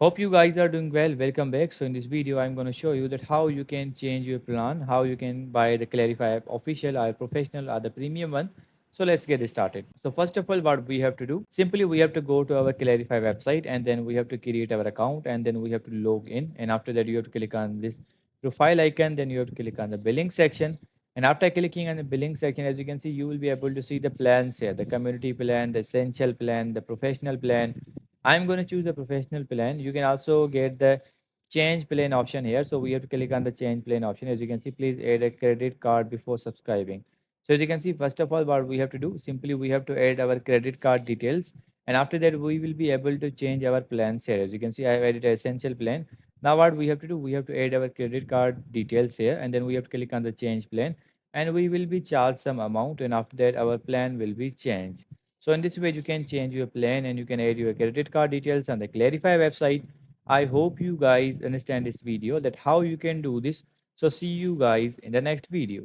Hope you guys are doing well. Welcome back. So in this video, I'm going to show you that how you can change your plan, how you can buy the Clarify app official or professional or the premium one. So let's get started. So first of all, what we have to do, simply we have to go to our Clarify website and then we have to create our account and then we have to log in. And after that, you have to click on this profile icon. Then you have to click on the billing section. And after clicking on the billing section, as you can see, you will be able to see the plans here, the community plan, the essential plan, the professional plan. I'm going to choose the professional plan. You can also get the change plan option here. So we have to click on the change plan option. As you can see, please add a credit card before subscribing. So as you can see, first of all, what we have to do, simply we have to add our credit card details. And after that, we will be able to change our plans here. As you can see, I have added an essential plan. Now what we have to do, we have to add our credit card details here. And then we have to click on the change plan. And we will be charged some amount. And after that, our plan will be changed. So in this way, you can change your plan and you can add your credit card details on the Clarify website. I hope you guys understand this video that how you can do this. So see you guys in the next video.